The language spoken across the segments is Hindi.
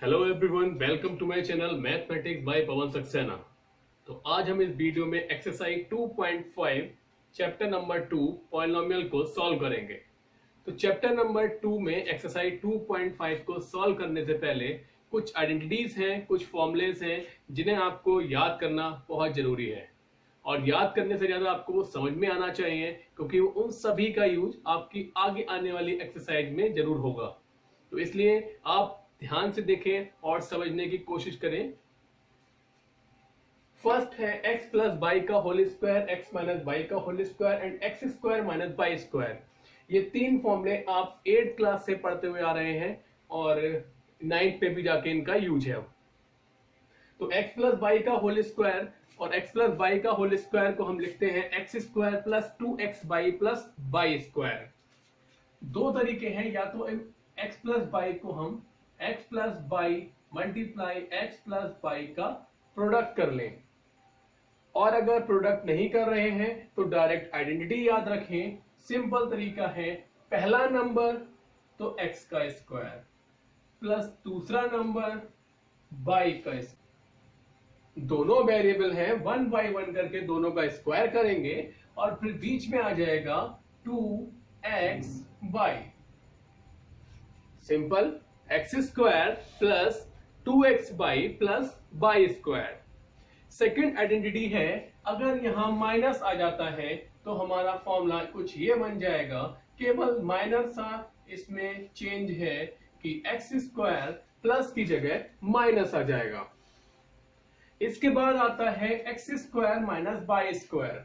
Hello everyone, welcome to my channel mathematics by Pavan Saxena. तो आज हम इस वीडियो में एक्सरसाइज 2.5 चैप्टर नंबर 2 पॉलिनोमियल को सॉल्व करेंगे। तो चैप्टर नंबर 2 में एक्सरसाइज 2.5 को सॉल्व करने से पहले कुछ आइडेंटिटीज हैं, कुछ फॉर्मूलेज हैं जिन्हें आपको याद करना बहुत जरूरी है। और याद करने से ज्यादा आपको वो समझ में आना चाहिए, क्योंकि उन सभी का यूज आपकी आगे आने वाली एक्सरसाइज में जरूर होगा। तो इसलिए आप ध्यान से देखें और समझने की कोशिश करें। फर्स्ट है x प्लस बाई का whole square, x minus y का whole square and x square minus y square. ये तीन फॉर्मूले आप 8th क्लास से पढ़ते हुए आ रहे हैं और 9th पे भी जाके इनका यूज है। तो x प्लस बाई का होल स्क्वायर और x प्लस बाई का होल स्क्वायर को हम लिखते हैं x square plus 2x by plus by square. दो तरीके हैं, या तो x प्लस बाई को हम x plus by multiply x plus y का प्रोडक्ट कर लें, और अगर प्रोडक्ट नहीं कर रहे हैं तो डायरेक्ट आइडेंटिटी याद रखें। सिंपल तरीका है, पहला नंबर तो x का स्क्वायर प्लस दूसरा नंबर बाई का स्क्वायर। दोनों वेरिएबल हैं, 1 बाई 1 करके दोनों का स्क्वायर करेंगे और फिर बीच में आ जाएगा 2x by. Simple, x square plus 2x by plus by square. Second identity है, अगर यहां माइनस आ जाता है तो हमारा फॉर्मूला कुछ ये बन जाएगा, केवल माइनर सा इसमें चेंज है कि एक्स स्क्वायर प्लस की जगह माइनस आ जाएगा। इसके बाद आता है x square minus y square.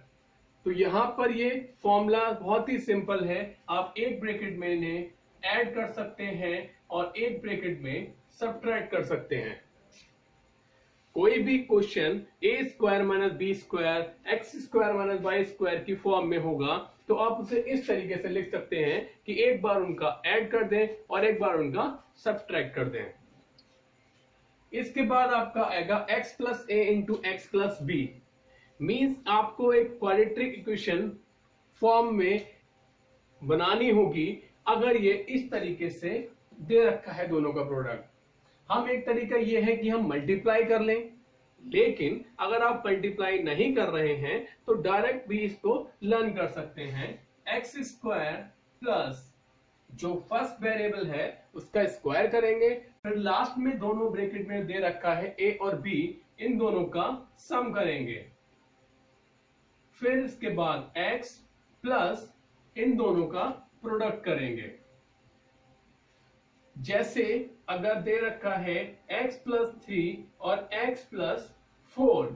तो यहां पर ये फॉर्मूला बहुत ही सिंपल है, आप एक ब्रैकेट में इन्हें ऐड कर सकते हैं और एक ब्रैकेट में सबट्रैक्ट कर सकते हैं। कोई भी question a square minus b square x square minus y square की फॉर्म में होगा तो आप उसे इस तरीके से लिख सकते हैं कि एक बार उनका ऐड कर दें और एक बार उनका सबट्रैक्ट कर दें। इसके बाद आपका आएगा x plus a into x plus b. Means आपको एक क्वाड्रेटिक इक्वेशन फॉर्म में बनानी होगी अगर ये इस तरीके से दे रखा है दोनों का प्रोडक्ट। हम एक तरीका ये है कि हम मल्टीप्लाई कर लें, लेकिन अगर आप मल्टीप्लाई नहीं कर रहे हैं तो डायरेक्ट भी इसको लर्न कर सकते हैं। एक्स स्क्वायर प्लस जो फर्स्ट वेरिएबल है उसका स्क्वायर करेंगे, फिर लास्ट में दोनों ब्रैकेट में दे रखा है ए और बी, इन दोनों का सम करेंगे। फिर इसके बाद एक्स प्लस इन दोनों का प्रोडक्ट करेंगे। जैसे अगर दे रखा है x प्लस 3 और x प्लस 4,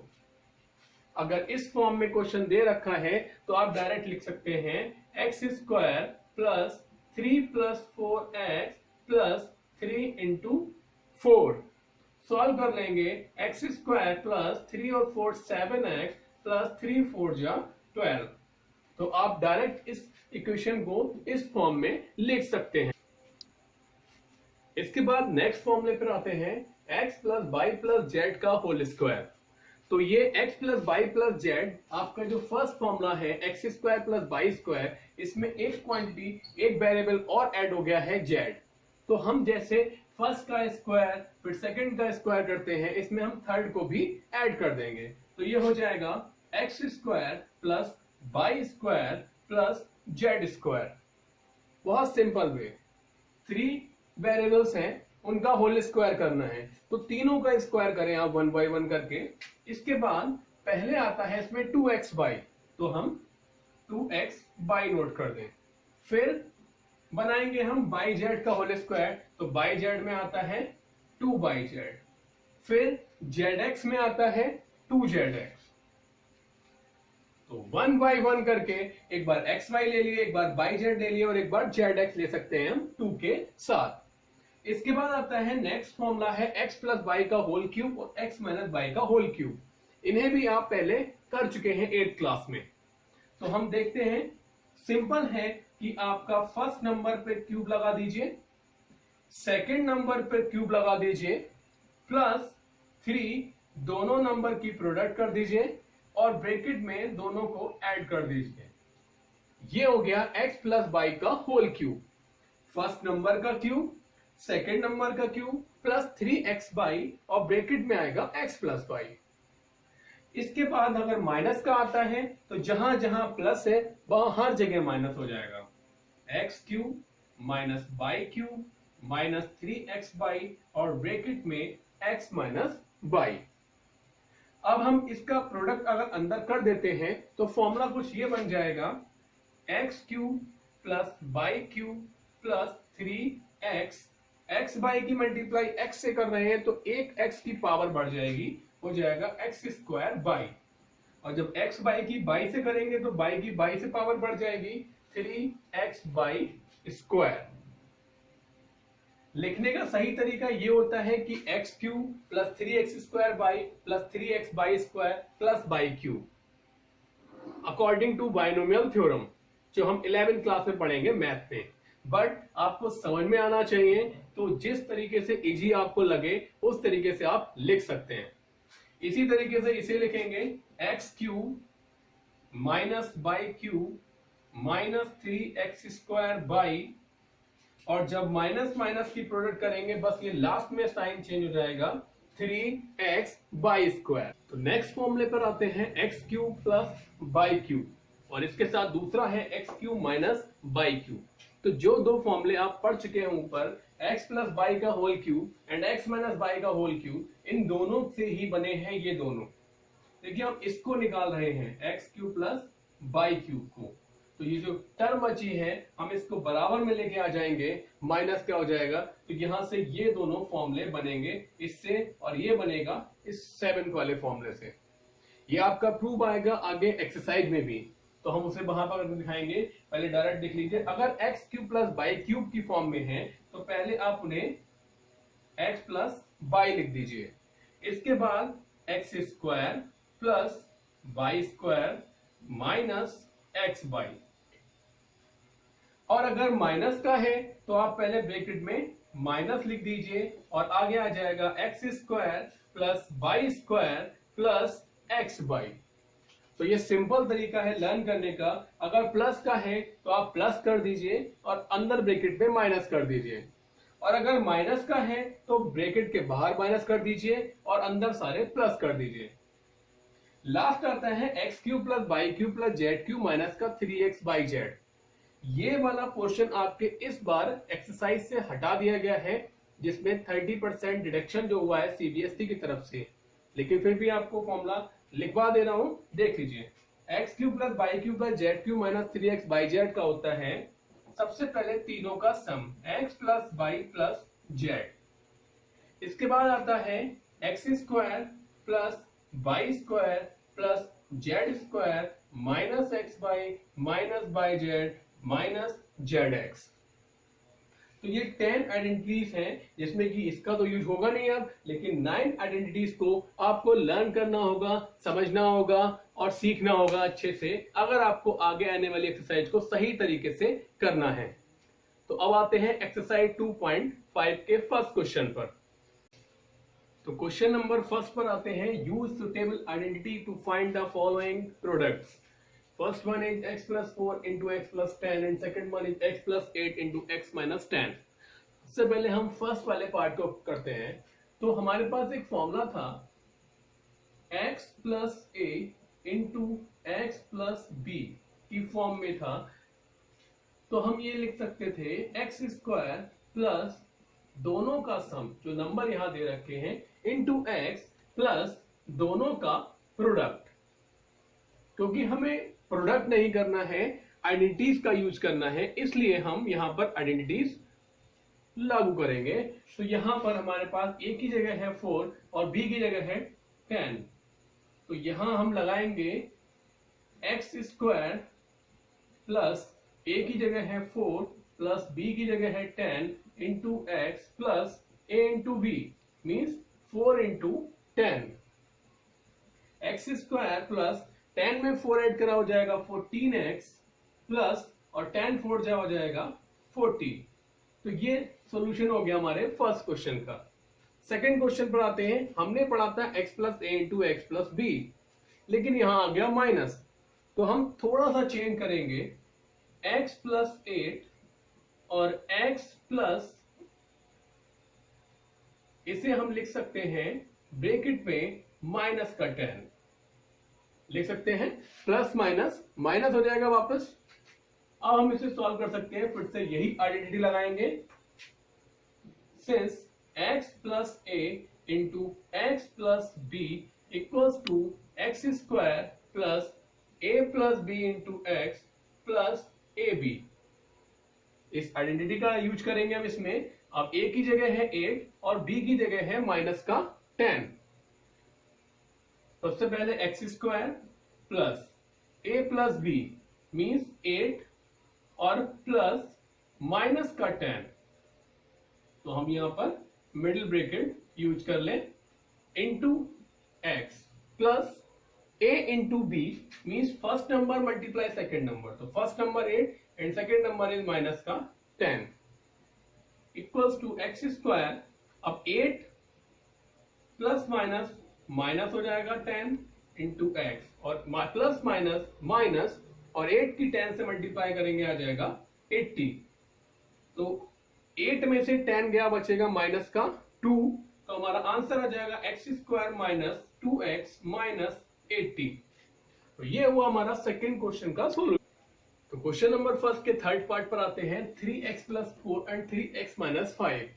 अगर इस फॉर्म में क्वेश्चन दे रखा है तो आप डायरेक्ट लिख सकते हैं x square plus 3 plus 4x plus 3 into 4। Solve कर लेंगे, एक्स स्क्वायर प्लस 3 और 4 7x प्लस 3 4 जा 12। तो आप डायरेक्ट इस इक्वेशन को इस फॉर्म में लिख सकते हैं। इसके बाद नेक्स्ट फॉर्मूले पर आते हैं, x plus by plus z का होल स्क्वायर। तो ये x plus by plus Z आपका जो फर्स्ट फॉर्मूला है x square plus by square, इसमें एक क्वांटिटी एक वेरिएबल और ऐड हो गया है z। तो हम जैसे फर्स्ट का स्क्वायर फिर सेकंड का स्क्वायर करते हैं, इसमें हम थर्ड को भी ऐड कर देंगे। तो ये हो जाएगा x square plus by square plus z square. बहुत सिंपल वे, 3 वेरिएबल्स हैं उनका होल स्क्वायर करना है, तो तीनों का स्क्वायर करें आप 1 बाई 1 करके। इसके बाद पहले आता है इसमें 2x बाई, तो हम 2x बाई नोट कर दें। फिर बनाएंगे हम बाई जेड का होल स्क्वायर, तो बाई जेड में आता है 2 बाई जेड। फिर जेड में आता है 2zx। तो 1 बाई 1 करके एक बार एक्स वाई ले लिए, एक बार बाई जेड ले लिए और एक बार जेड एक्स ले सकते हैं हम 2 के साथ। इसके बाद आता है नेक्स्ट फॉर्मूला है x प्लस बाई का होल क्यूब और x माइनस बाई का होल क्यूब। इन्हें भी आप पहले कर चुके हैं 8th क्लास में। तो हम देखते हैं, सिंपल है कि आपका फर्स्ट नंबर पे क्यूब लगा दीजिए, सेकंड नंबर पे क्यूब लगा दीजिए, प्लस 3 दोनों नंबर की प्रोडक्ट कर दीजिए और ब्रैकेट में दोनों को ऐड कर दीजिए। ये हो गया x प्लस बाई का होल क्यूब। फर्स्ट नंबर का क्यूब, सेकेंड नंबर का क्यूब प्लस 3x/, और ब्रैकेट में आएगा x प्लस y। इसके बाद अगर माइनस का आता है तो जहां जहां प्लस है वहां हर जगह माइनस हो जाएगा। x³ minus y³ minus 3x/, और ब्रैकेट में x माइनस y। अब हम इसका प्रोडक्ट अगर अंदर कर देते हैं तो फॉर्मूला कुछ ये बन जाएगा, x³ plus y³ plus 3x, x/y की मल्टीप्लाई x से कर रहे हैं तो एक x की पावर बढ़ जाएगी, हो जाएगा x²y। और जब x/y की y से करेंगे तो y की y से पावर बढ़ जाएगी 3x/2। लिखने का सही तरीका ये होता है कि x³ plus 3x² plus 3x/2 plus y³ according to binomial theorem, जो हम 11th क्लास में पढ़ेंगे मैथ में। बट आपको समझ में आना चाहिए, तो जिस तरीके से इजी आपको लगे उस तरीके से आप लिख सकते हैं। इसी तरीके से इसे लिखेंगे x³ minus y³ minus 3x²y, और जब माइनस माइनस की प्रोडक्ट करेंगे बस ये लास्ट में साइन चेंज हो जाएगा 3x/2। तो नेक्स्ट फॉर्मूले पर आते हैं x³ प्लस y³, और इसके साथ दूसरा है x³ माइनस y³। तो जो दो फॉर्मूले आप पढ़ चुके हैं ऊपर, x प्लस y का whole cube and x minus y का होल क्यूब, इन दोनों से ही बने हैं ये दोनों। देखिए हम इसको निकाल रहे हैं x³ प्लस y³ को, तो ये जो टर्म बची है हम इसको बराबर में लेके आ जाएंगे, माइनस क्या हो जाएगा, तो यहां से ये दोनों फॉर्मूले बनेंगे इससे, और ये बनेगा इस 7th वाले फॉर्मूले से। ये आपका प्रूव आएगा आगे एक्सरसाइज में भी, तो हम उसे वहां पर दिखाएंगे। पहले डायरेक्ट लिख लीजिए, अगर x³ प्लस y³ की फॉर्म में है तो पहले आप उन्हें x प्लस y लिख दीजिए, इसके बाद x² plus y² minus x/y। और अगर माइनस का है तो आप पहले ब्रैकेट में माइनस लिख दीजिए, और आगे आ जाएगा x² plus y² plus x/y। तो ये सिंपल तरीका है लर्न करने का। अगर प्लस का है तो आप प्लस कर दीजिए और अंदर ब्रैकेट में माइनस कर दीजिए, और अगर माइनस का है तो ब्रैकेट के बाहर माइनस कर दीजिए और अंदर सारे प्लस कर दीजिए। लास्ट आता है x³ plus y³ plus z³ minus का 3x/z। ये वाला पोर्शन आपके इस बार एक्सरसाइज से हटा दिया गया है, जिसमें 30% डिडक्शन जो हुआ है सीबीएसई की तरफ से, लेकिन फिर भी आपको फॉर्मूला लिखवा दे रहा हूं, देख लीजिए। x³ plus y³ plus z³ minus 3x/z का होता है सबसे पहले तीनों का सम, x plus y plus z। इसके बाद आता है x² plus y² plus z² minus x/y minus y/z minus zx। तो ये 10 आइडेंटिटीज हैं, जिसमें कि इसका तो यूज होगा नहीं अब, लेकिन 9 आइडेंटिटीज को आपको लर्न करना होगा, समझना होगा और सीखना होगा अच्छे से, अगर आपको आगे आने वाली एक्सरसाइज को सही तरीके से करना है। तो अब आते हैं एक्सरसाइज 2.5 के फर्स्ट क्वेश्चन पर। तो क्वेश्चन नंबर फर्स्ट पर आते हैं, use suitable identity to find the following products. First one is x plus 4 into x plus 10 and second one is x plus 8 into x minus 10। सबसे पहले हम फर्स्ट वाले पार्ट को करते हैं। तो हमारे पास एक फॉर्मूला था x plus a into x plus b की फॉर्म में था, तो हम ये लिख सकते थे x² प्लस दोनों का सम, जो नंबर यहां दे रखे हैं, into x प्लस दोनों का प्रोडक्ट। क्योंकि हमें प्रोडक्ट नहीं करना है, आइडेंटिटीज का यूज करना है, इसलिए हम यहां पर आइडेंटिटीज लागू करेंगे। तो यहां पर हमारे पास a की जगह है 4 और b की जगह है 10, तो यहां हम लगाएंगे x² प्लस a की जगह है 4 प्लस b की जगह है 10 into x plus a into b, means 4 into 10। x² plus 10 में 4 ऐड करा हो जाएगा 14x प्लस, और 10 4 जा हो जाएगा 40। तो ये सॉल्यूशन हो गया हमारे फर्स्ट क्वेश्चन का। सेकंड क्वेश्चन पर आते हैं। हमने पढ़ा था x plus a into x plus B, लेकिन यहां आ गया माइनस, तो हम थोड़ा सा चेंज करेंगे, x प्लस 8 और x प्लस इसे हम लिख सकते हैं ब्रैकेट में माइनस का 10 लिख सकते हैं, प्लस माइनस माइनस हो जाएगा वापस। अब हम इसे सॉल्व कर सकते हैं, फिर से यही आइडेंटिटी लगाएंगे। Since x plus a into x plus b equals to x square plus a plus b into x plus a b, इस आइडेंटिटी का यूज करेंगे हम इसमें। अब a की जगह है 8 और b की जगह है माइनस का 10। सबसे पहले x square plus a plus b means 8 और प्लस माइनस का 10, तो हम यहां पर मिडिल ब्रैकेट यूज कर लें, into x plus a into b means first number multiply second number, तो first number 8 and second number is minus का 10 इक्वल्स टू एक्स स्क्वायर। अब 8 प्लस माइनस माइनस हो जाएगा 10 इंटू एक्स और प्लस माइनस माइनस और 8 की 10 से मल्टीप्लाई करेंगे आ जाएगा 80, तो 8 में से 10 गया, बचेगा माइनस का 2, तो हमारा आंसर आ जाएगा x square minus 2x minus 80। तो ये हुआ हमारा सेकेंड क्वेश्चन का सोल्यूशन। तो क्वेश्चन नंबर फर्स्ट के थर्ड पार्ट पर आते हैं, 3x plus 4 and 3x minus 5।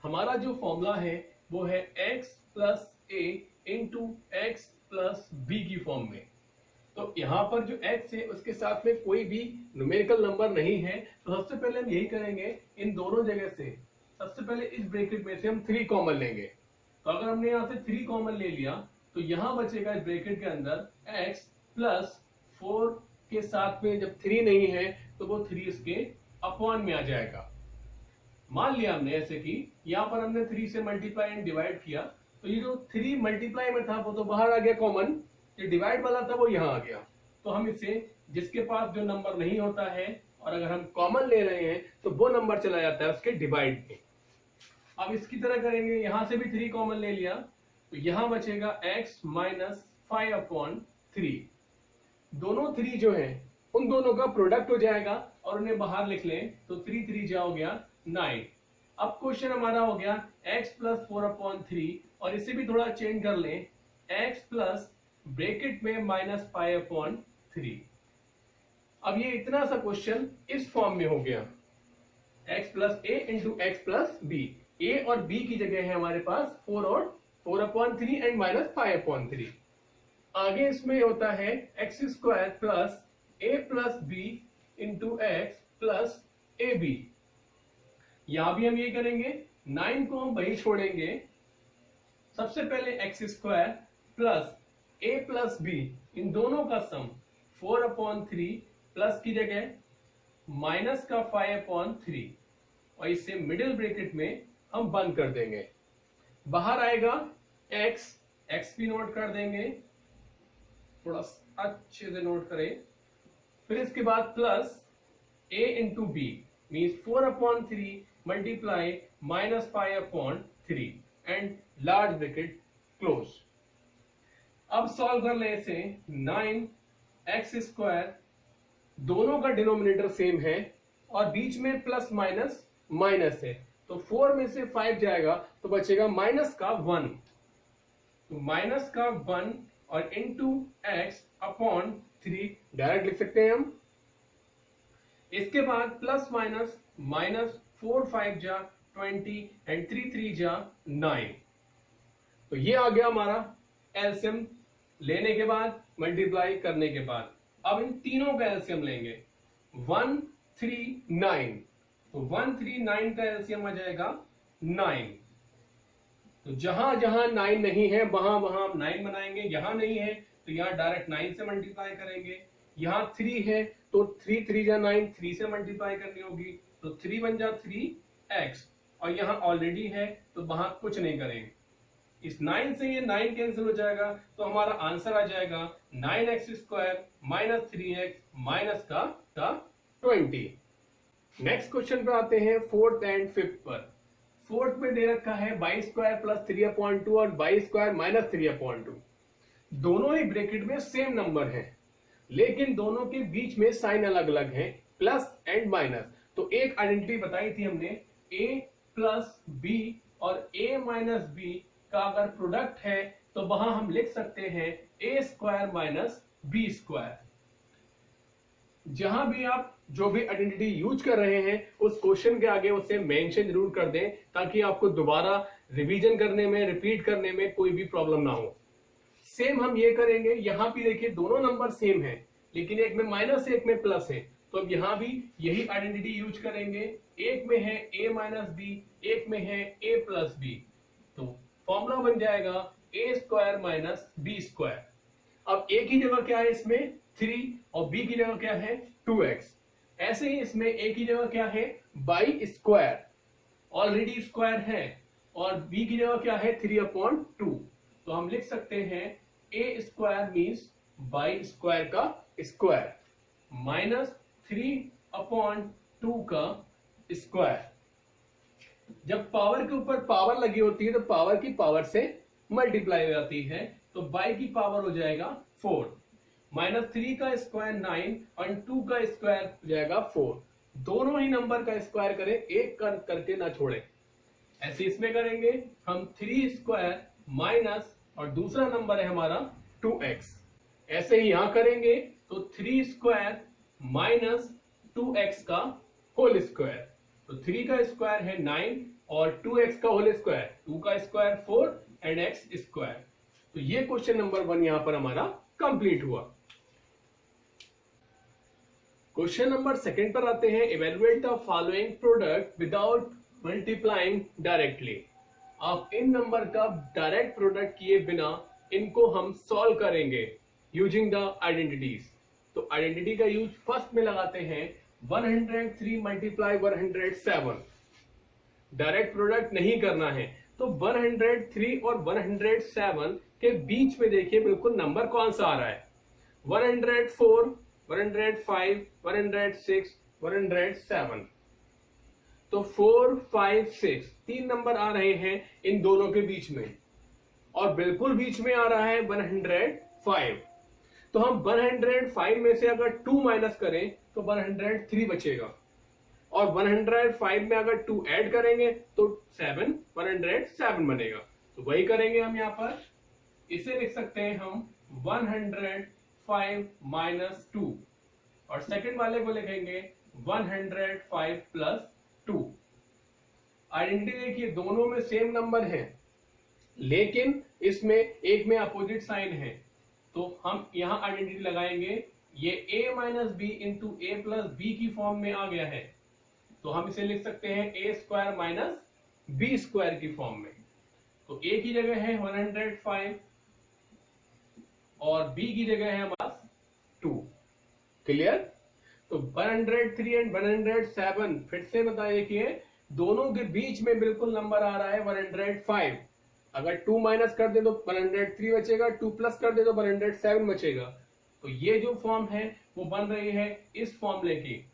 हमारा जो फॉर्मूला है वो है x plus a into x plus b की फॉर्म में। तो यहाँ पर जो x है उसके साथ में कोई भी न्यूमेरिकल नंबर नहीं है, तो सबसे पहले हम यही करेंगे, इन दोनों जगह से सबसे पहले इस ब्रैकेट में से हम 3 कॉमन लेंगे। तो अगर हमने यहाँ से 3 कॉमन ले लिया तो यहाँ बचेगा इस ब्रैकेट के अंदर x प्लस 4 के साथ में जब 3 नहीं है तो वो 3 इसके अपॉन में आ जाएगा। मान लिया हमने ऐसे कि यहाँ पर हमने 3 से मल्टीप्लाई एंड डिवाइड किया, तो ये जो 3 मल्टीप्लाई में था वो तो बाहर आ गया कॉमन, जो डिवाइड वाला था वो यहाँ आ गया। तो हम इसे, जिसके पास जो नंबर नहीं होता है और अगर हम कॉमन ले रहे हैं तो वो नंबर चला जाता है उसके डिवाइड में। अब इसकी तरह करेंगे, यहां से भी 3 कॉमन ले लिया तो यहां बचेगा x माइनस 5 अपॉन 3। दोनों 3 जो है उन दोनों का प्रोडक्ट हो जाएगा और उन्हें बाहर लिख लें तो 3 3 जा हो गया 9। अब क्वेश्चन हमारा हो गया x प्लस 4 अपॉन 3 और इसे भी थोड़ा चेंज कर लें, x प्लस ब्रैकेट में माइनस 5 अपॉन 3। अब ये इतना सा क्वेश्चन इस फॉर्म में हो गया, x plus a into x plus b. a और b की जगह है हमारे पास 4 और 4 अपॉन 3 एंड माइनस 5 अपॉन 3। आगे इसमें होता है x square plus a plus b into x plus a b. यहां भी हम ये करेंगे, 9 को हम वही छोड़ेंगे। सबसे पहले x square plus a plus b, इन दोनों का सम 4 अपॉन 3 प्लस की जगह माइनस का 5 अपॉन 3 और इसे मिडिल ब्रैकेट में हम बंद कर देंगे। बाहर आएगा x भी नोट कर देंगे, थोड़ा अच्छे से नोट करें। फिर इसके बाद plus a into b means 4 upon 3 multiply minus 5 upon 3 and large bracket close. अब सॉल्व कर ले इसे, 9x स्क्वायर, दोनों का डिनोमिनेटर सेम है और बीच में प्लस माइनस माइनस है, तो 4 में से 5 जाएगा तो बचेगा माइनस का 1, तो माइनस का 1 और इंटू एक्स अपॉन 3 डायरेक्ट लिख सकते हैं हम। इसके बाद प्लस माइनस माइनस 4 5 जा 20 एंड 3 3 जा 9, तो ये आ गया हमारा एलसीएम लेने के बाद मल्टीप्लाई करने के बाद। अब इन तीनों का एलसीएम लेंगे, 1 3 9, तो 1 3 9 का एलसीएम आ जाएगा 9। तो जहां जहां 9 नहीं है वहां वहां हम 9 बनाएंगे, यहां नहीं है तो यहां डायरेक्ट 9 से मल्टीप्लाई करेंगे। यहां 3 है तो 3 3 जा 9, 3 से मल्टीप्लाई करनी होगी, तो 3 बन जा 3x और यहां ऑलरेडी है तो वहां कुछ नहीं करेंगे। इस 9 से ये 9 कैंसिल हो जाएगा तो हमारा आंसर आ जाएगा 9x square minus 3x minus का 20। नेक्स्ट क्वेश्चन पे आते हैं, फोर्थ एंड फिफ्थ पर। फोर्थ में दे रखा है y स्क्वायर प्लस 3/2 और y स्क्वायर माइनस 3/2। दोनों ही ब्रैकेट में सेम नंबर है लेकिन दोनों के बीच में साइन अलग अलग है, प्लस एंड माइनस। तो एक आइडेंटिटी बताई थी हमने, a प्लस बी और a माइनस बी का अगर प्रोडक्ट है तो वहां हम लिख सकते हैं a square minus b square. जहां भी आप जो भी आइडेंटिटी यूज कर रहे हैं उस क्वेश्चन के आगे उसे मेंशन जरूर कर दें, ताकि आपको दोबारा रिवीजन करने में, रिपीट करने में कोई भी प्रॉब्लम ना हो। सेम हम ये करेंगे, यहां भी देखिए दोनों नंबर सेम है, लेकिन एक में माइनस एक में प्लस है, तो अब यहां भी यही आइडेंटिटी यूज करेंगे। एक में है a माइनस बी, एक में है a प्लस बी, तो फॉर्मूला बन जाएगा a square minus b square. अब a की जगह क्या है इसमें 3 और b की जगह क्या है 2x। ऐसे ही इसमें a की जगह क्या है बाई स्क्वायर, ऑलरेडी स्क्वायर है, और b की जगह क्या है 3/2। तो हम लिख सकते हैं a square means by square का स्क्वायर माइनस 3/2 का स्क्वायर। जब पावर के ऊपर पावर लगी होती है तो पावर की पावर से मल्टीप्लाई हो जाती है, तो बाई की पावर हो जाएगा 4, माइनस 3 का स्क्वायर 9 और 2 का स्क्वायर हो जाएगा 4। दोनों ही नंबर का स्क्वायर करें, एक करके ना छोड़ें। ऐसे इसमें करेंगे हम 3 स्क्वायर माइनस और दूसरा नंबर है हमारा 2x। ऐसे ही यहां करेंगे तो 3 स्क्वायर माइनस 2x का होल स्क्वायर, तो 3 का स्क्वायर है 9 और 2x का होल स्क्वायर, 2 का स्क्वायर 4 एंड x स्क्वायर। तो ये क्वेश्चन नंबर 1 यहां पर हमारा कंप्लीट हुआ। क्वेश्चन नंबर 2 पर आते हैं। Evaluate the following product without multiplying directly. आप इन नंबर का डायरेक्ट प्रोडक्ट किए बिना इनको हम सॉल्व करेंगे यूजिंग द आइडेंटिटीज। तो आइडेंटिटी का यूज फर्स्ट में लगाते हैं 103 मल्टीप्लाई 107। डायरेक्ट प्रोडक्ट नहीं करना है, तो 103 और 107 के बीच में देखिए बिल्कुल नंबर कौन सा आ रहा है, 104, 105, 106, 107। तो 4, 5, 6 तीन नंबर आ रहे हैं इन दोनों के बीच में, और बिल्कुल बीच में आ रहा है 105। तो हम 105 में से अगर 2 माइनस करें तो 103 बचेगा, और 105 में अगर 2 ऐड करेंगे तो 107 बनेगा। तो वही करेंगे हम यहाँ पर, इसे लिख सकते हैं हम 105 माइनस 2, और सेकंड वाले को लिखेंगे 105 प्लस 2। आइडेंटिटी देखिए दोनों में सेम नंबर है, लेकिन इसमें एक में अपोजिट साइन है, तो हम यहां आइडेंटिटी लगाएंगे। ये a minus b into a plus b की फॉर्म में आ गया है, तो हम इसे लिख सकते हैं a square minus b square की फॉर्म में। तो a की जगह है 105 और b की जगह है हमारे पास 2। क्लियर? तो 103 एंड 107 फिर से बताइए, दोनों के बीच में बिल्कुल नंबर आ रहा है 105। अगर 2 माइनस कर दे तो 103 बचेगा, 2 प्लस कर दे तो 107 बचेगा। तो ये जो फॉर्म है वो बन रही है इस फॉर्मूले की।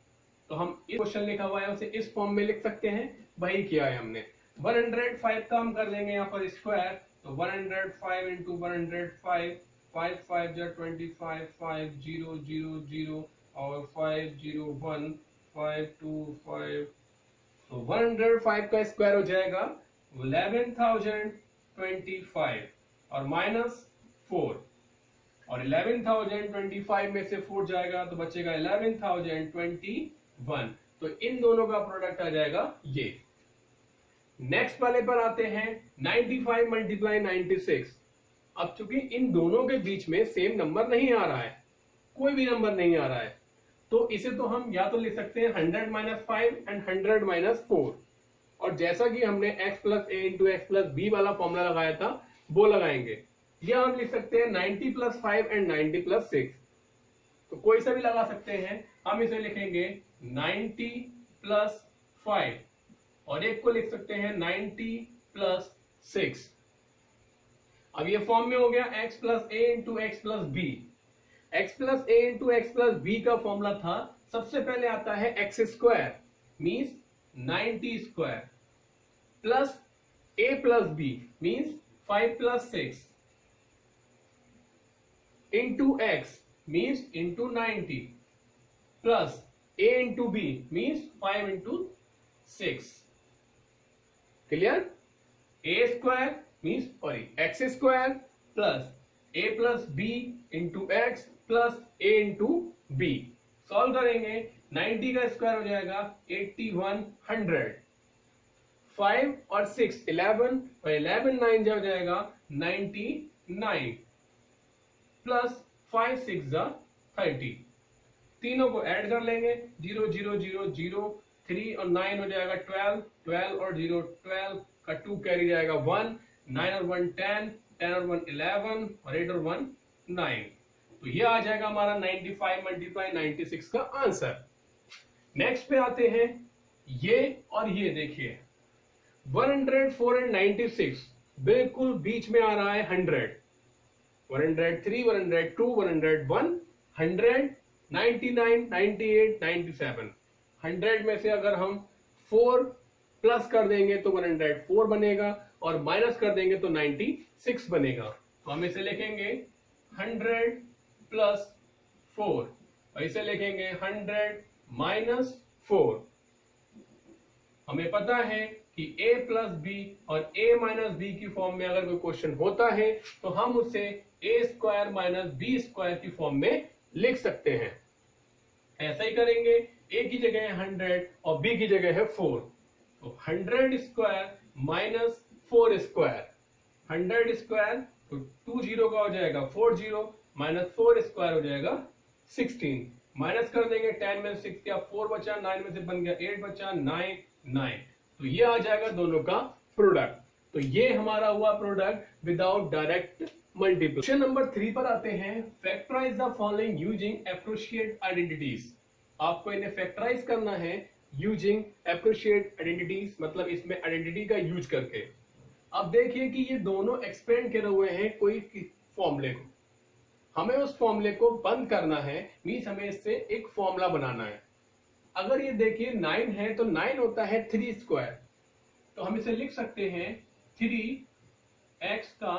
तो हम इस क्वेश्चन लिखा हुआ है उसे इस फॉर्म में लिख सकते हैं, वही किया है हमने। 105 का हम कर लेंगे यहाँ पर स्क्वायर, तो 105 इंटू 105, 5 5 जा 25, 5 0 0 0 और 5 0 1 5 2 5। तो 105 का स्क्वायर हो जाएगा 11,025 और माइनस 4, और 11,025 में से 4 जाएगा तो बचेगा 11,021। तो इन दोनों का प्रोडक्ट आ जाएगा ये। नेक्स्ट वाले पर आते हैं 95 मल्टीप्लाई 96। अब चूंकि इन दोनों के बीच में सेम नंबर नहीं आ रहा है, कोई भी नंबर नहीं आ रहा है, तो इसे तो हम या तो लिख सकते हैं 100 माइनस 5 एंड 100 माइनस 4, और जैसा कि हमने x plus a into x plus B वाला फॉर्मूला लगाया था वो लगाएंगे, या हम लिख सकते हैं 90 प्लस 5 एंड 90 प्लस 6। तो कोई सा भी लगा सकते हैं। हम इसे लिखेंगे 90 प्लस 5 और एक को लिख सकते हैं 90 प्लस 6। अब ये फॉर्म में हो गया x plus a into x plus b. X plus a into x plus b का फॉर्मूला था, सबसे पहले आता है एक्स स्क्वायर मीन्स 90 स्क्वायर plus a plus b means 5 plus 6 into x means into 90 plus a into b means 5 into 6। Clear? A square means sorry x square plus a plus b into x plus a into b. Solve करेंगे 90 का स्क्वायर हो जाएगा 8100। 5 और 6 11 और 11 9 जो हो जाएगा 99 प्लस 5 6 जा 30। तीनों को ऐड कर लेंगे 0 0 0 0 3 और 9 हो जाएगा 12 12 और 0 12 का 2 कैरी जाएगा 1 9 और 1 10 10 और 1 11 और 8 और 1 9। तो ये आ जाएगा हमारा 95 मल्टीप्लाई 96 का आंसर। नेक्स्ट पे आते हैं ये और ये देखिए 104 एंड 96 बिल्कुल बीच में आ रहा है 100 103 102 101 100 99 98 97। 100 में से अगर हम 4 प्लस कर देंगे तो 104 बनेगा और माइनस कर देंगे तो 96 बनेगा। तो हम इसे लिखेंगे 100 प्लस 4 और इसे लिखेंगे 100 माइनस 4। हमें पता है कि a प्लस बी और a माइनस बी की फॉर्म में अगर कोई क्वेश्चन होता है तो हम उसे a square minus b square की फॉर्म में लिख सकते हैं। ऐसा ही करेंगे, a की जगह है 100 और b की जगह है 4। तो 100 स्क्वायर माइनस 4 स्क्वायर 100 स्क्वायर तो 2 0 का हो जाएगा 4 0 माइनस 4 स्क्वायर हो जाएगा 16। माइनस कर देंगे 10 में 6 क्या 4 बचा 9 में से बन गया 8 बचा 9 9। तो ये आ जाएगा दोनों का प्रोडक्ट। तो ये हमारा हुआ product without direct multiple. Question number 3 पर आते हैं। Factorise the following using appropriate identities. आपको इन्हें फैक्टराइज करना है यूजिंग एप्रोशिएट आइडेंटिटीज, मतलब इसमें आइडेंटिटी का यूज करके। अब देखिए कि ये दोनों एक्सपेंड करे हुए हैं कोई फॉर्मूले को, हमें उस फॉर्मूले को बंद करना है, मीन्स हमें इससे एक फॉर्मूला बनाना है। अगर ये देखिए 9 है तो 9 होता है 3 स्क्वायर, तो हम इसे लिख सकते हैं 3x का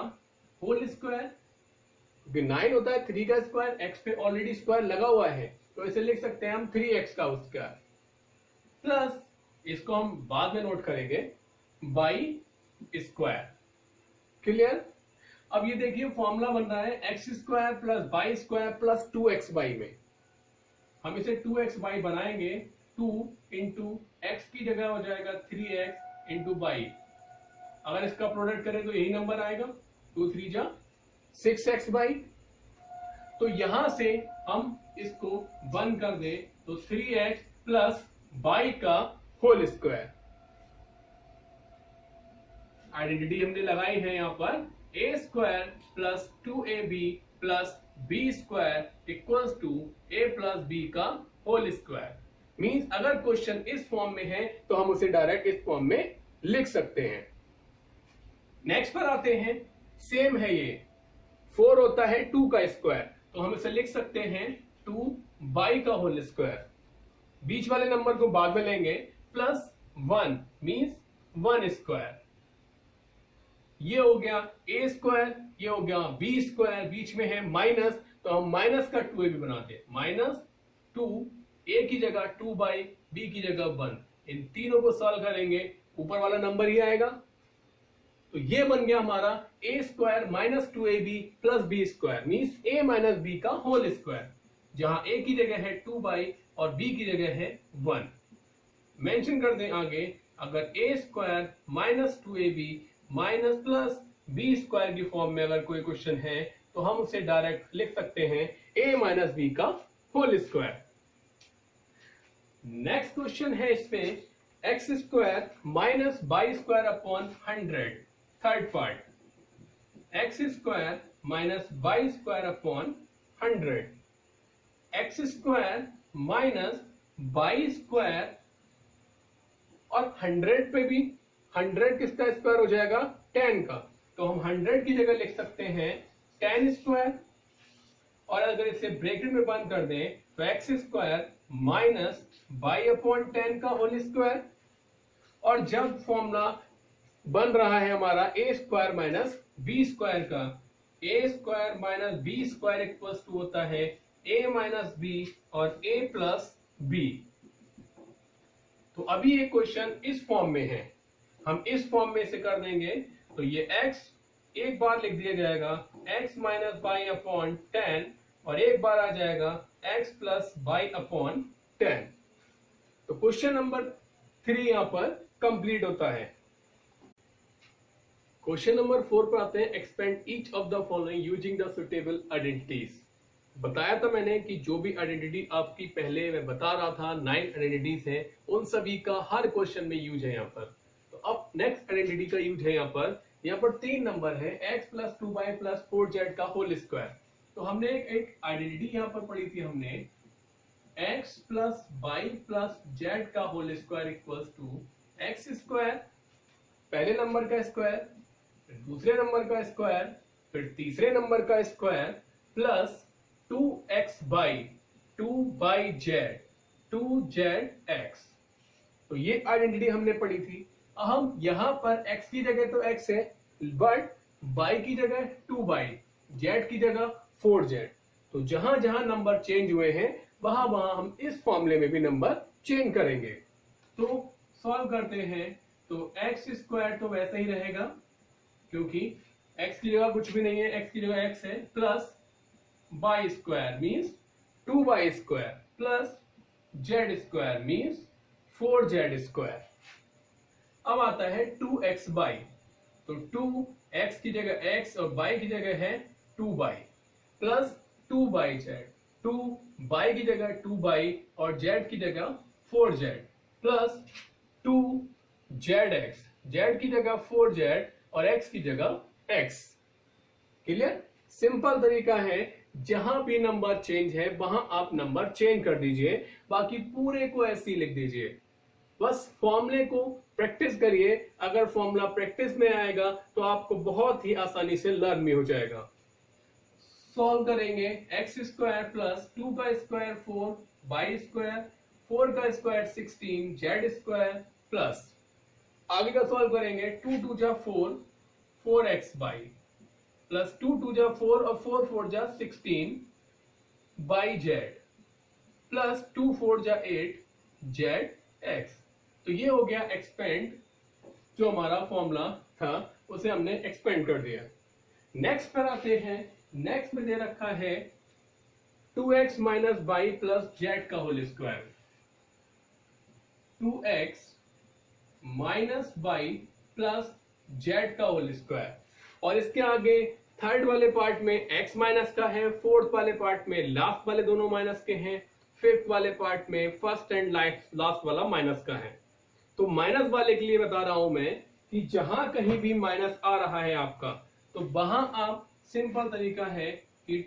होल स्क्वायर। 9 होता है 3 का स्क्वायर, x पे ऑलरेडी स्क्वायर लगा हुआ है तो इसे लिख सकते हैं हम 3x का स्क्वायर प्लस इसको हम बाद में नोट करेंगे बाई स्क्वायर। क्लियर। अब ये देखिए फॉर्मूला बन रहा है x square plus by square plus 2x by में हम इसे 2x बाई बनाएंगे। 2 इंटू एक्स की जगह हो जाएगा 3x इंटू बाई। अगर इसका प्रोडक्ट करें तो यही नंबर आएगा 2 3 जा 6x बाई। तो यहां से हम इसको बंद कर दे तो 3x प्लस बाई का होल स्क्वायर। आइडेंटिटी हमने लगाई है यहां पर a square plus 2ab plus b square equals to a plus b का होल स्क्वायर। मीन्स अगर क्वेश्चन इस फॉर्म में है तो हम उसे डायरेक्ट इस फॉर्म में लिख सकते हैं। नेक्स्ट पर आते हैं। सेम है ये 4 होता है 2 का स्क्वायर, तो हम इसे लिख सकते हैं 2 बाई का होल स्क्वायर। बीच वाले नंबर को बाद में लेंगे प्लस 1 मीन्स 1 स्क्वायर। ये हो गया a स्क्वायर, ये हो गया b स्क्वायर, बीच में है माइनस तो हम माइनस का 2ab बनाते हैं। माइनस 2 a की जगह 2 बाई b की जगह 1। इन तीनों को सॉल्व करेंगे ऊपर वाला नंबर ही आएगा। तो ये बन गया हमारा a square minus 2ab plus b square means a minus b का होल स्क्वायर, जहां a की जगह है 2 बाई और b की जगह है 1। मेंशन कर दें आगे, अगर a square minus 2ab minus plus b square की फॉर्म में अगर कोई क्वेश्चन है तो हम उसे डायरेक्ट लिख सकते हैं a माइनस बी का होल स्क्वायर। नेक्स्ट क्वेश्चन है इसमें x square minus y square upon 100। Third part x square minus y square upon 100। X square minus y square और 100 पे भी 100 किसका स्क्वायर हो जाएगा 10 का, तो हम 100 की जगह लिख सकते हैं 10 स्क्वायर। और अगर इसे ब्रैकेट में बंद कर दें तो x square minus by upon 10 का होल स्क्वायर। और जब फॉर्मूला बन रहा है हमारा a square minus b square का, a square minus b square equals to होता है ए माइनस बी और ए प्लस बी। तो अभी ये क्वेश्चन इस फॉर्म में है हम इस फॉर्म में से कर देंगे तो ये x एक बार लिख दिया जाएगा x माइनस बाई अपॉन 10 और एक बार आ जाएगा x प्लस बाई अपॉन 10। तो क्वेश्चन नंबर 3 यहां पर कंप्लीट होता है। क्वेश्चन नंबर 4 पर आते हैं। Expand each of the following using the suitable identities. बताया था मैंने कि जो भी आइडेंटिटी आपकी पहले मैं बता रहा था 9 आइडेंटिटीज हैं, उन सभी का हर क्वेश्चन में यूज है यहाँ पर। तो अब नेक्स्ट आइडेंटिटी का यूज है यहाँ पर 3 नंबर है x plus 2y plus 4z का होल स्क्वायर। तो हमने एक आइडेंटिटी यहाँ पर पढ़ी थी हमने x plus y plus z का whole square equals to x square, पहले नंबर का स्क्वायर, फिर दूसरे नंबर का स्क्वायर, फिर तीसरे नंबर का square plus 2x by 2z 2zx। तो ये आइडेंटिटी हमने पढ़ी थी। हम यहां पर x की जगह तो x है, बट y की जगह 2y, z की जगह 4z। तो जहां जहां नंबर चेंज हुए हैं वहां वहां हम इस फॉर्मूले में भी नंबर चेंज करेंगे। तो सॉल्व करते हैं। तो एक्स स्क्वायर तो वैसा ही रहेगा क्योंकि x की जगह कुछ भी नहीं है, x की जगह x है, plus y square means 2y square plus z square means 4z square. अब आता है 2x बाई, तो 2x की जगह x और y की जगह है 2y प्लस 2yz, 2y की जगह 2y और z की जगह 4z प्लस 2zx, z की जगह 4z और x की जगह x। क्लियर? सिंपल तरीका है, जहां भी नंबर चेंज है वहां आप नंबर चेंज कर दीजिए, बाकी पूरे को ऐसे ही लिख दीजिए। बस फॉर्मूले को प्रैक्टिस करिए। अगर फॉर्मूला प्रैक्टिस में आएगा तो आपको बहुत ही आसानी से लर्न भी हो जाएगा। सॉल्व करेंगे एक्स स्क्वायर प्लस 2 का स्क्वायर 4, वाई स्क्वायर 4 का स्क्वायर 16, जेड स्क्वायर प्लस आगे का सॉल्व करेंगे 2 2 जा 4, 4x बाई प्लस 2 2 जा 4 और 4 4 जा 16 बाई जेड प्लस 2 4 जा 8 जेड एक्स। तो ये हो गया एक्सपेंड, जो हमारा फॉर्मूला था उसे हमने एक्सपेंड कर दिया। नेक्स्ट पर आते हैं। नेक्स्ट में दे रखा है 2x minus y plus z का whole square, 2x minus y plus z का होल स्क्वायर, और इसके आगे थर्ड वाले पार्ट में x माइनस का है, फोर्थ वाले पार्ट में लास्ट वाले दोनों माइनस के हैं, फिफ्थ वाले पार्ट में फर्स्ट एंड लास्ट वाला माइनस का है। तो माइनस वाले के लिए बता रहा हूं मैं कि जहां कहीं भी माइनस आ रहा है आपका, तो वहां आप सिंपल तरीका है कि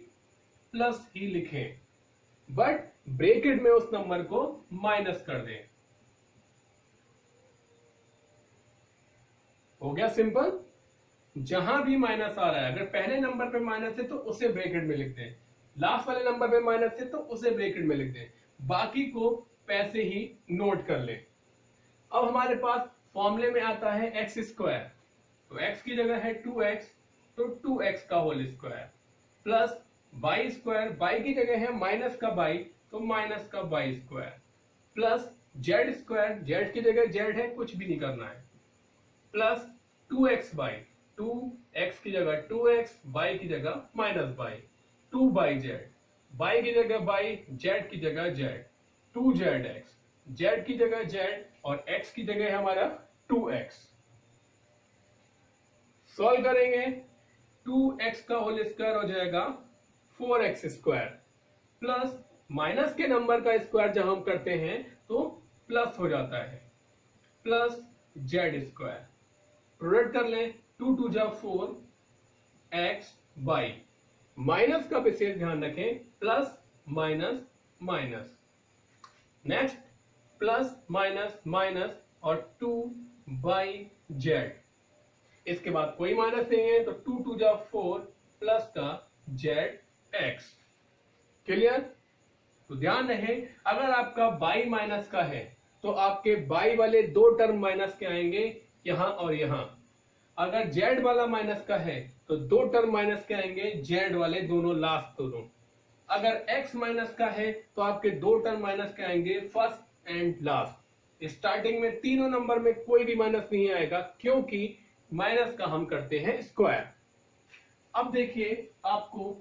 प्लस ही लिखें, बट ब्रैकेट में उस नंबर को माइनस कर दें। हो गया सिंपल। जहां भी माइनस आ रहा है, अगर पहले नंबर पे माइनस है तो उसे ब्रैकेट में लिख दें, लास्ट वाले नंबर पे माइनस है तो उसे ब्रैकेट में लिख दें, बाकी को पैसे ही नोट कर लें। अब हमारे पास फॉर्मूले में आता है एक्स स्क्वायर, तो एक्स की जगह है 2x, तो 2x का whole square plus y square, y की जगह है माइनस का वाई, तो माइनस का y square plus z square, z की जगह जेड है, कुछ भी नहीं करना है, प्लस 2x बाई, 2x की जगह 2x, वाई की जगह minus y, 2 y z, y की जगह वाई, जेड की जगह जेड, 2zx, जेड की जगह जेड और x की जगह है हमारा 2x। सॉल्व करेंगे 2x का होल स्क्वायर हो जाएगा 4x स्क्वायर प्लस माइनस के नंबर का स्क्वायर जब हम करते हैं तो प्लस हो जाता है, प्लस जेड स्क्वायर। प्रोडक्ट कर लें, 2 2 जा 4 x बाई, माइनस का विशेष ध्यान रखें, plus minus minus, next plus minus minus और 2 बाई जेड। इसके बाद कोई माइनस नहीं है तो 2 2 जा 4 प्लस का जेड एक्स। क्लियर? तो ध्यान रहे, अगर आपका बाई माइनस का है तो आपके बाई वाले दो टर्म माइनस के आएंगे, यहां और यहां। अगर जेड वाला माइनस का है तो दो टर्म माइनस के आएंगे, जेड वाले दोनों लास्ट दोनों। अगर एक्स माइनस का है तो आपके दो टर्म माइनस के आएंगे, फर्स्ट एंड लास्ट। स्टार्टिंग में तीनों नंबर में कोई भी माइनस नहीं आएगा, क्योंकि माइनस का हम करते हैं स्क्वायर। अब देखिए, आपको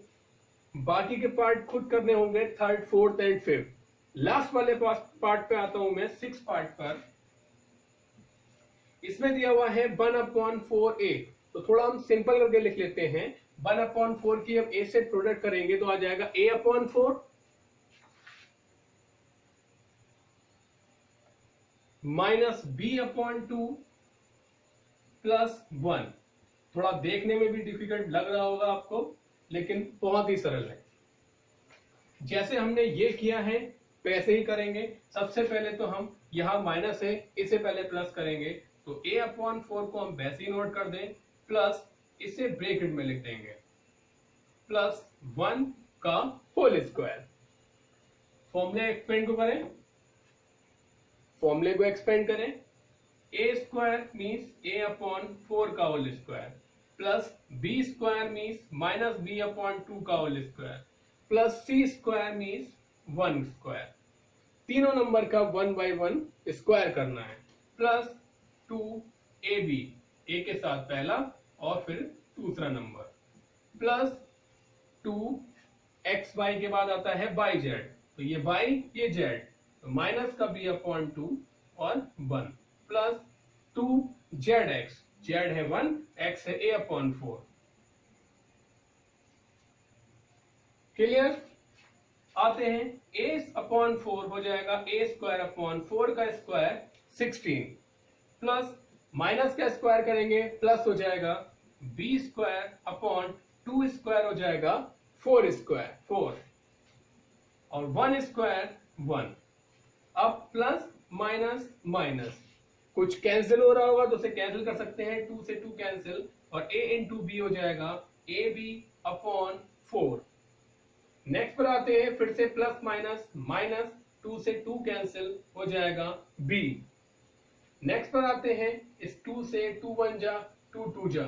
बाकी के पार्ट खुद करने होंगे, third, fourth and fifth. Last वाले पार्ट पे आता हूं मैं, 6 पार्ट पर। इसमें दिया हुआ है 1/4a, तो थोड़ा हम सिंपल करके लिख लेते हैं। 1/4 की हम a से प्रोडक्ट करेंगे तो आ जाएगा a/4 माइनस b/2 प्लस 1। थोड़ा देखने में भी डिफिकल्ट लग रहा होगा आपको, लेकिन बहुत ही सरल है। जैसे हमने ये किया है वैसे ही करेंगे। सबसे पहले तो हम यहां माइनस है, इसे पहले प्लस करेंगे, तो a/4 को हम वैसे ही नोट कर दें, प्लस इसे ब्रैकेट में लिख देंगे, प्लस 1 का होल स्क्वायर। फॉर्मूले एक्सपेंड को करें, फॉर्मूले को एक्सपेंड करें। a स्क्वायर मीन्स a/4 का whole square, plus b square means minus b/2 का whole square, plus c square means 1 square. तीनों नंबर का 1/1 स्क्वायर करना है, प्लस 2ab, a के साथ पहला और फिर दूसरा नंबर, प्लस 2xy के बाद आता है yz, तो ये y ये z, तो माइनस का b/2 और 1, प्लस 2zx, z है 1, x है a/4। क्लियर? आते हैं, a/4 हो जाएगा a²/4 का स्क्वायर 16, प्लस माइनस का स्क्वायर करेंगे प्लस हो जाएगा b²/2 स्क्वायर हो जाएगा 4 स्क्वायर 4, और 1 स्क्वायर 1। अब प्लस माइनस माइनस, कुछ कैंसिल हो रहा होगा तो उसे कैंसिल कर सकते हैं, 2 से 2 कैंसिल, और a इंटू बी हो जाएगा ab/4। नेक्स्ट पर आते हैं, फिर से प्लस माइनस माइनस, 2 से 2 कैंसिल हो जाएगा b। नेक्स्ट पर आते हैं, इस 2 से 2 1 जा 2 2 जा,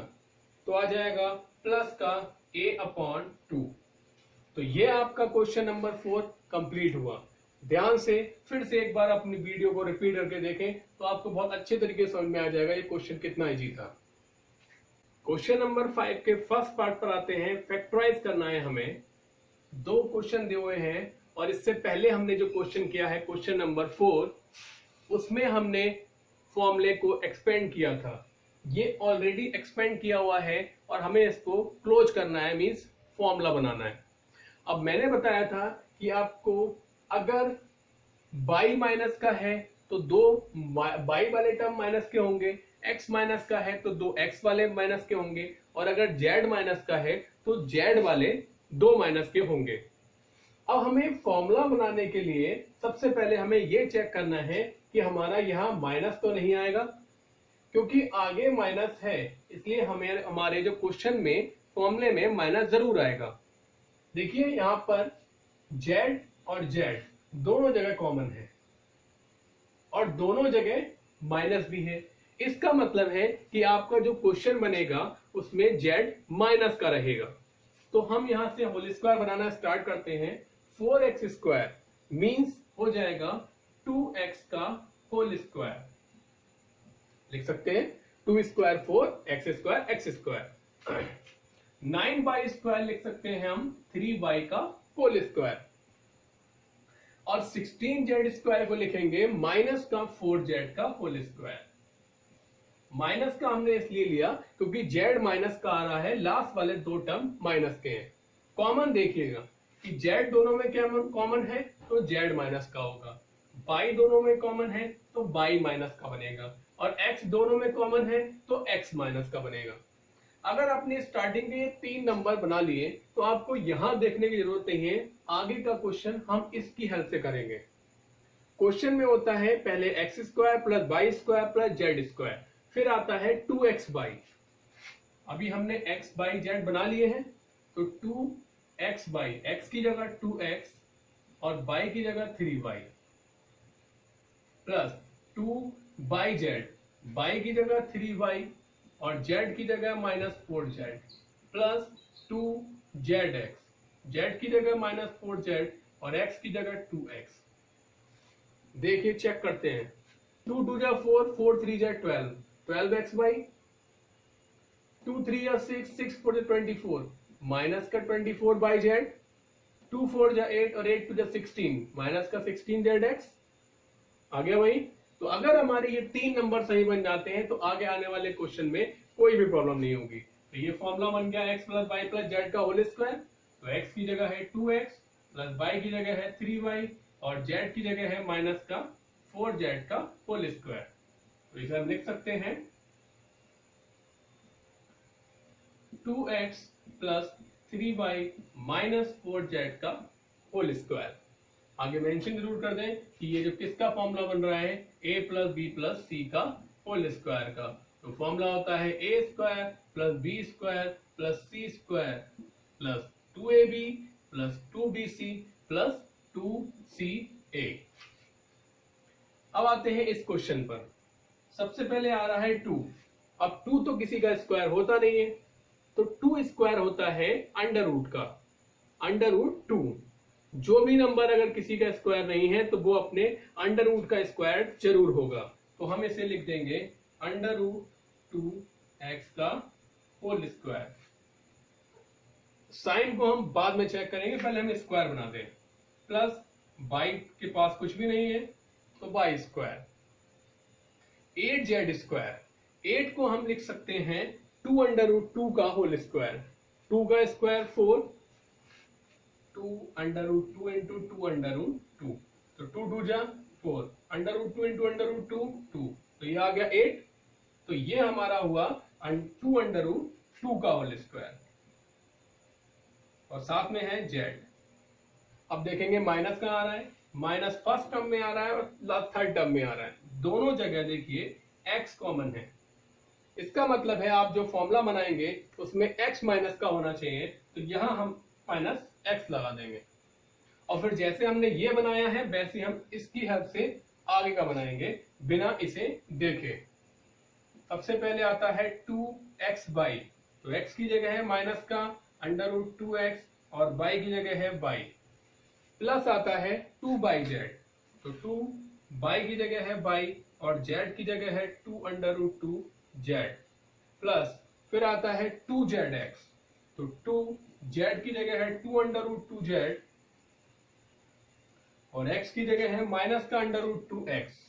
तो आ जाएगा प्लस का a/2। तो ये आपका क्वेश्चन नंबर 4 कंप्लीट हुआ। ध्यान से फिर से एक बार अपनी वीडियो को रिपीट करके देखें तो आपको बहुत अच्छे तरीके से समझ में आ जाएगा ये क्वेश्चन कितना इजी था। क्वेश्चन नंबर 5 के फर्स्ट पार्ट पर आते हैं। फैक्टराइज करना है हमें। 2 क्वेश्चन दिए हुए हैं, और इससे पहले हमने जो क्वेश्चन किया है क्वेश्चन नंबर 4, उसमें हमने फॉर्मूले को एक्सपेंड किया था। ये ऑलरेडी एक्सपेंड किया हुआ है और हमें इसको क्लोज करना है, मींस फॉर्मूला बनाना है। अब मैंने बताया था कि आपको अगर बाई माइनस का है तो 2 बाई वाले टर्म माइनस के होंगे, x माइनस का है तो 2 x वाले माइनस के होंगे, और अगर z माइनस का है तो z वाले 2 माइनस के होंगे। अब हमें फॉर्मूला बनाने के लिए सबसे पहले हमें यह चेक करना है कि हमारा यहां माइनस तो नहीं आएगा, क्योंकि आगे माइनस है, इसलिए हमें हमारे जो क्वेश्चन में फॉर्मूले में माइनस जरूर आएगा। देखिए यहां पर z और z दोनों जगह कॉमन है और दोनों जगह माइनस भी है। इसका मतलब है कि आपका जो क्वेश्चन बनेगा उसमें z माइनस का रहेगा। तो हम यहां से होल स्क्वायर बनाना स्टार्ट करते हैं। 4x स्क्वायर मीन्स हो जाएगा 2x का होल स्क्वायर, लिख सकते हैं 2 square 4, x square x square. 9y square लिख सकते हैं हम 3y का होल स्क्वायर, और 16z स्क्वायर को लिखेंगे माइनस का 4z का होल स्क्वायर। माइनस का हमने इसलिए लिया क्योंकि z माइनस का आ रहा है, लास्ट वाले 2 टर्म माइनस के हैं। कॉमन देखिएगा कि z दोनों में क्या कॉमन है तो z माइनस का होगा, y दोनों में कॉमन है तो y माइनस का बनेगा, और x दोनों में कॉमन है तो x माइनस का बनेगा। अगर आपने स्टार्टिंग के 3 नंबर बना लिए तो आपको यहां देखने की जरूरत नहीं है, आगे का क्वेश्चन हम इसकी हेल्प से करेंगे। क्वेश्चन में होता है पहले x square plus y square plus z square, फिर आता है 2xy। अभी हमने x y z बना लिए हैं, तो 2xy, x की जगह 2x और y की जगह 3y, प्लस 2yz, y की जगह 3y और z की जगह minus 4z, plus 2zx, z की जगह माइनस 4z और x की जगह 2x। देखिए चेक करते हैं, 2 2 जा 4, 4 3 जा 12, 12x बाई 2 3 जा 6, 6 4 जा 24, माइनस का 24 बाई जेड, 2 4 जा 8 और 8 2 जा 16, माइनस का 16 जेड एक्स। आ गया भाई। तो अगर हमारे ये 3 नंबर सही बन जाते हैं तो आगे आने वाले क्वेश्चन में कोई भी प्रॉब्लम नहीं होगी। तो ये फॉर्मूला बन गया x plus y plus z का होल स्क्वायर। तो x की जगह है 2x प्लस y की जगह है 3y और z की जगह है माइनस का 4z का होल स्क्वायर। तो इसे हम लिख सकते हैं 2x plus 3y minus 4z का होल स्क्वायर। आगे मेंशन जरूर कर दें कि ये जो किसका फॉर्मूला बन रहा है, a plus b plus c का होल स्क्वायर का। तो फॉर्मूला होता है a square plus b square plus c square plus 2ab plus 2bc plus 2ca। अब आते हैं इस क्वेश्चन पर। सबसे पहले आ रहा है 2। अब 2 तो किसी का स्क्वायर होता नहीं है, तो 2 स्क्वायर होता है अंडर रूट का, अंडर रूट 2। जो भी नंबर अगर किसी का स्क्वायर नहीं है तो वो अपने अंडर रूट का स्क्वायर जरूर होगा। तो हम इसे लिख देंगे अंडर रूट 2x का होल स्क्वायर। साइन को हम बाद में चेक करेंगे, पहले हम स्क्वायर बना दें। प्लस y के पास कुछ भी नहीं है तो y स्क्वायर, 8z स्क्वायर। 8 को हम लिख सकते हैं 2 अंडर रूट 2 का होल स्क्वायर। 2 का square 4, 2 under root 2 into 2 under root 2, तो 2 2 जा 4, under root 2 into under root 2 2, तो ये आ गया 8। तो ये हमारा हुआ 2 अंडर रूट 2 का होल स्क्वायर और साथ में है z। अब देखेंगे माइनस कहाँ आ रहा है, माइनस फर्स्ट टर्म में आ रहा है और थर्ड टर्म में आ रहा है। दोनों जगह देखिए x कॉमन है। इसका मतलब है आप जो फॉर्मूला बनाएंगे उसमें x माइनस का होना चाहिए, तो यहां हम माइनस x लगा देंगे और फिर जैसे हमने ये बनाया है वैसे हम इसकी हेल्प से आगे का बनाएंगे बिना इसे देखे। सबसे पहले आता है 2x बाई, तो x की जगह है माइनस का अंडर रूट 2x और y की जगह है y, प्लस आता है 2 बाई जेड, तो 2 y की जगह है y और z की जगह है 2 अंडर रूट 2 जेड, प्लस फिर आता है 2zx, तो 2z की जगह है 2 अंडर रूट 2 जेड और x की जगह है माइनस का अंडर रूट 2x।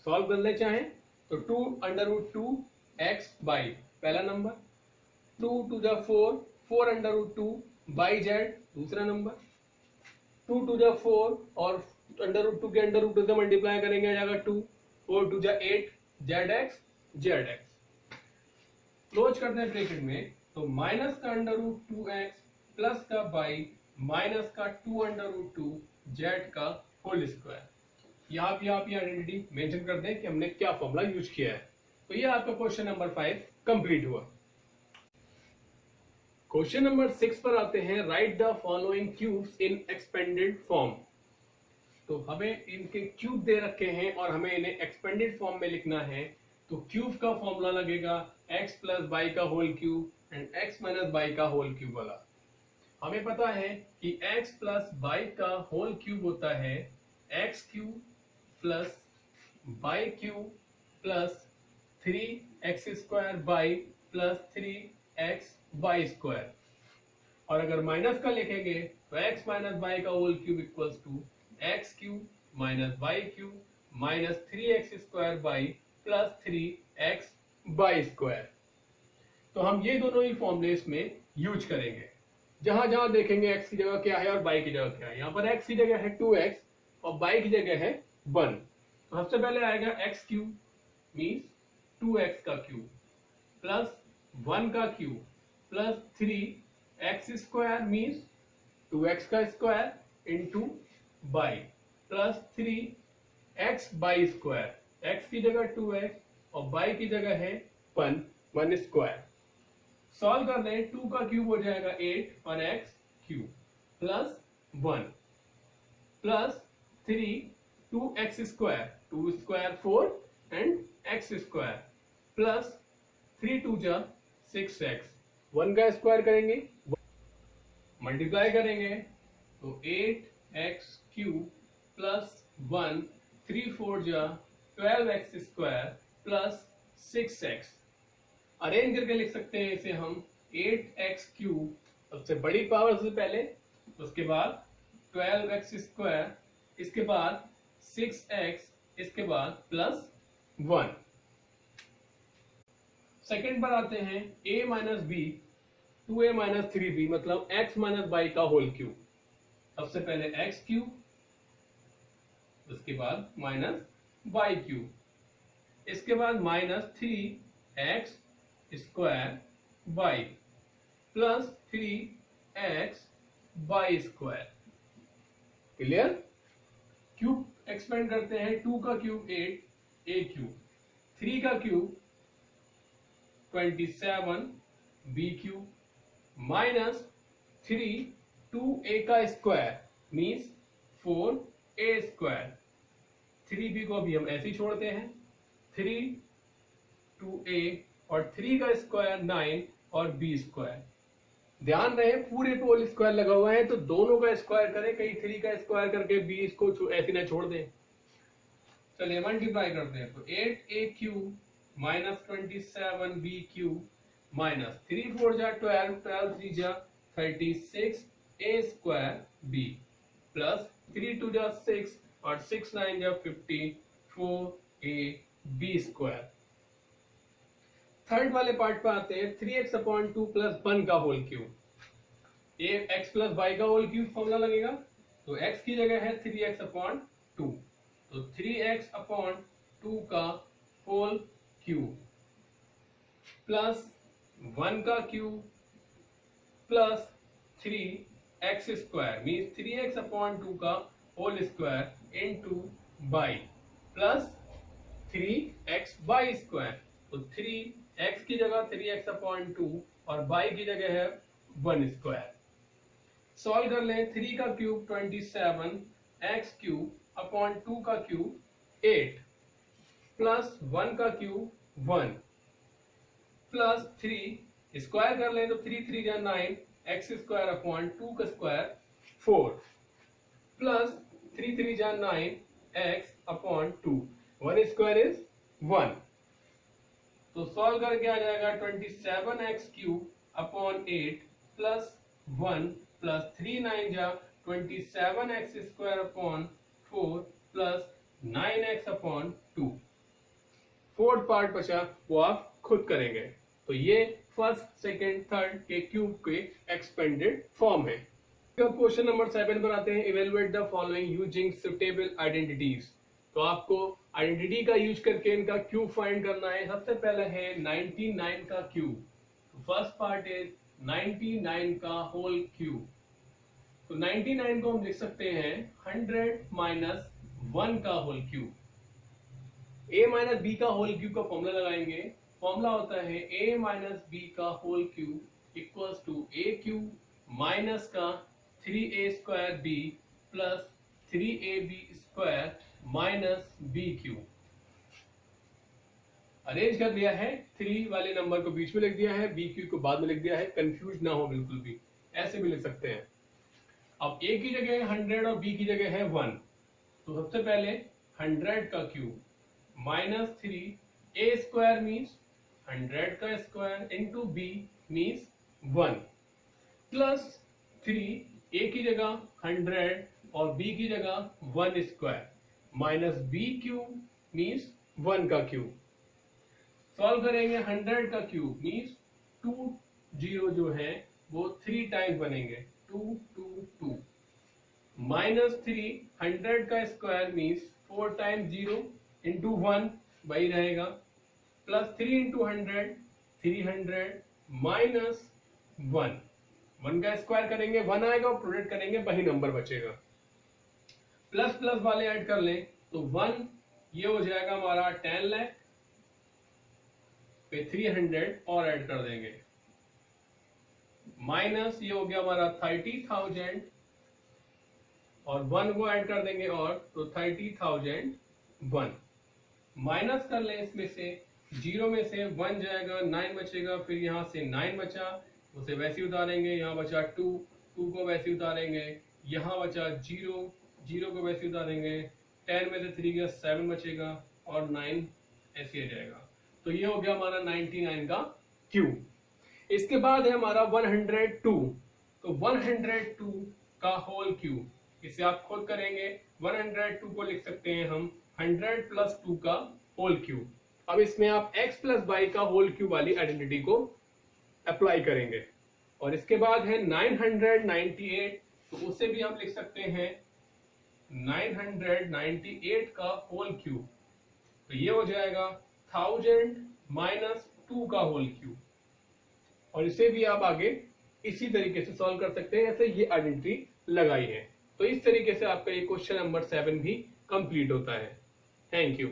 सॉल्व कर ले चाहें तो 2 अंडर रूट 2 x बाई पहला नंबर, 2 2 जा 4, 4 अंडर रूट 2 बाई जेड दूसरा नंबर, 2 2 जा 4 और अंडर रूट 2 के अंडर रूट 2 से मल्टीप्लाई करेंगे आ जाएगा 2, 4 2 जा 8 जेड एक्स। क्लोज करते हैं ब्रैकेट में, तो माइनस का अंडर रूट 2x प्लस का बाई माइनस का 2 अंडर रूट 2 जेड का होल स्क्वायर। यहाँ भी आप ये आइडेंटिटी मेंशन कर दें कि हमने क्या फॉर्मूला यूज किया है। तो ये आपका क्वेश्चन नंबर 5 कंप्लीट हुआ। क्वेश्चन नंबर 6 पर आते हैं। Right the following cubes in expanded form. तो हमें इनके क्यूब दे रखे हैं और हमें इन्हें एक्सपेंडेड फॉर्म में लिखना है। तो क्यूब का फॉर्मूला लगेगा x प्लस वाई का whole cube and x minus y का होल क्यूब वाला। हमें पता है कि x प्लस वाई का होल क्यूब होता है x cube plus y cube plus 3x square y plus 3x y square. और अगर माइनस का लिखेंगे तो x माइनस वाई का whole cube equals to x cube minus y cube minus 3x square y plus 3x y square. तो हम ये दोनों ही फॉर्मूले इसमें यूज करेंगे। जहां जहां देखेंगे x की जगह क्या है और y की जगह क्या है। यहाँ पर x की जगह है 2x और y की जगह है 1। तो सबसे पहले आएगा x क्यूब मीन्स 2x का क्यूब प्लस 1 का cube plus 3x square means 2x का square into y plus 3x y square. x की जगह 2x और y की जगह है 1 स्क्वायर। सॉल्व कर दें, 2 का क्यूब हो जाएगा 8 और x cube plus 1 plus 3 2x square, 2 square 4 and x square plus 3 2 जा 6x। 1 का स्क्वायर करेंगे मल्टीप्लाई करेंगे तो 8x क्यूब प्लस 1, 3 4 जा 12x square plus 6x। Arrange करके लिख सकते हैं इसे हम 8x क्यूब, सबसे बड़ी पावर से पहले, उसके बाद 12x स्क्वायर, इसके बाद 6x, इसके बाद प्लस 1। सेकेंड पर आते हैं a minus B 2a minus 3b मतलब x माइनस वाई का होल क्यूब। सबसे पहले x क्यूब, उसके बाद माइनस वाई क्यूब, इसके बाद minus 3x square y plus 3x y square. Clear? Cube expand करते हैं, 2 का क्यूब 8 a क्यूब, 3 का cube 27 b cube minus 3 2a का square means 4a square. 3b को भी हम ऐसे ही छोड़ते हैं, 3 2a और 3 का स्क्वायर 9 और b स्क्वायर। ध्यान रहे पूरे पे होल स्क्वायर लगा हुआ है तो दोनों का स्क्वायर करें, कहीं 3 का स्क्वायर करके b को ऐसे ना छोड़ दें। चलिए मल्टीप्लाई करते हैं, तो 8a cube minus 27b cube minus 3 4 जा 12, 12 3 जा 36a स्क्वायर b प्लस 3 2 जा 6 और 6 9 जा 54a b स्क्वायर। थर्ड वाले पार्ट पे आते हैं, 3x/2 प्लस 1 का होल क्यूब। ये x प्लस वाई का होल क्यूब फॉर्मूला लगेगा, तो x की जगह है 3x/2, तो 3x/2 का होल क्यूब प्लस 1 का cube plus 3x square means 3x/2 का whole square into y plus 3x y square. तो 3x की जगह 3x/2 और y की जगह है 1 स्क्वायर। सॉल्व कर लें, 3 का क्यूब 27 x क्यूब अपॉन 2 का क्यूब 8 प्लस 1 का क्यूब 1 प्लस 3 स्क्वायर कर लें तो 3 3 जा 9 x स्क्वायर अपॉन 2 का स्क्वायर 4 प्लस 3 3 जा 9 x अपॉन 2, 1 स्क्वायर इज 1। तो सॉल्व करके आ जाएगा 27x cube upon 8 plus 1 plus 3 9 जा 27x square upon 4 plus 9x upon 2। Fourth part बचा वो आप खुद करेंगे। तो ये फर्स्ट सेकेंड थर्ड के क्यूब के एक्सपेंडेड फॉर्म है। क्वेश्चन नंबर 7 पर आते हैं, evaluate the following using suitable identities. तो आपको आइडेंटिटी का यूज करके इनका क्यूब फाइंड करना है। सबसे पहले है 99 का क्यूब, तो फर्स्ट पार्ट इज 99 का होल क्यूब। तो 99 को हम लिख सकते हैं 100 माइनस 1 का whole cube. a minus b का होल क्यूब का फॉर्मूला लगाएंगे, फॉर्मूला होता है a माइनस बी का whole cube equals to a cube minus का 3a square b plus 3ab square minus b cube. Arrange कर दिया है, 3 वाले नंबर को बीच में लिख दिया है, b क्यूब को बाद में लिख दिया है, कंफ्यूज ना हो बिल्कुल भी, ऐसे भी लिख सकते हैं। अब a की जगह है 100 और b की जगह है 1, तो सबसे पहले 100 का cube minus 3a square means 100 का square into b means 1 plus 3a की जगह 100 और b की जगह 1 square minus b cube means 1 का क्यूब। सॉल्व करेंगे, 100 का क्यूब मीन्स 2 0 जो है वो 3 टाइम्स बनेंगे, 2 2 2 माइनस 3 100 का स्क्वायर मीन्स 4 टाइम्स 0 इंटू 1 वही रहेगा प्लस 3 इंटू 100 300 माइनस 1 का स्क्वायर करेंगे 1 आएगा और प्रोडक्ट करेंगे वही नंबर बचेगा। प्लस प्लस वाले ऐड कर लें तो 1 ये हो जाएगा हमारा 10 लाख पे 300 और ऐड कर देंगे माइनस ये हो गया हमारा 30,000 और 1 को ऐड कर देंगे और तो 30,001 माइनस कर लें, इसमें से 0 में से 1 जाएगा 9 बचेगा, फिर यहाँ से 9 बचा उसे वैसे उतारेंगे, यहाँ बचा 2 को वैसे उतारेंगे, यहाँ बचा 0 जीरो को वैसे उतारेंगे, 10 में से 3 गया 7 बचेगा और 9 ऐसे आ जाएगा। तो ये हो गया हमारा 99 का क्यूब। इसके बाद है हमारा 102। तो 102 का होल क्यूब, इसे आप खुद करेंगे। 102 को लिख सकते हैं हम 100 प्लस 2 का होल क्यूब। अब इसमें आप x प्लस वाई का होल क्यूब वाली आइडेंटिटी को अप्लाई करेंगे। और इसके बाद है 998, तो उसे भी हम लिख सकते हैं 998 का होल क्यूब। तो ये हो जाएगा 1000 माइनस 2 का होल क्यूब। और इसे भी आप आगे इसी तरीके से सॉल्व कर सकते हैं जैसे ये आइडेंटिटी लगाई है। तो इस तरीके से आपका ये क्वेश्चन नंबर 7 भी कंप्लीट होता है। Thank you.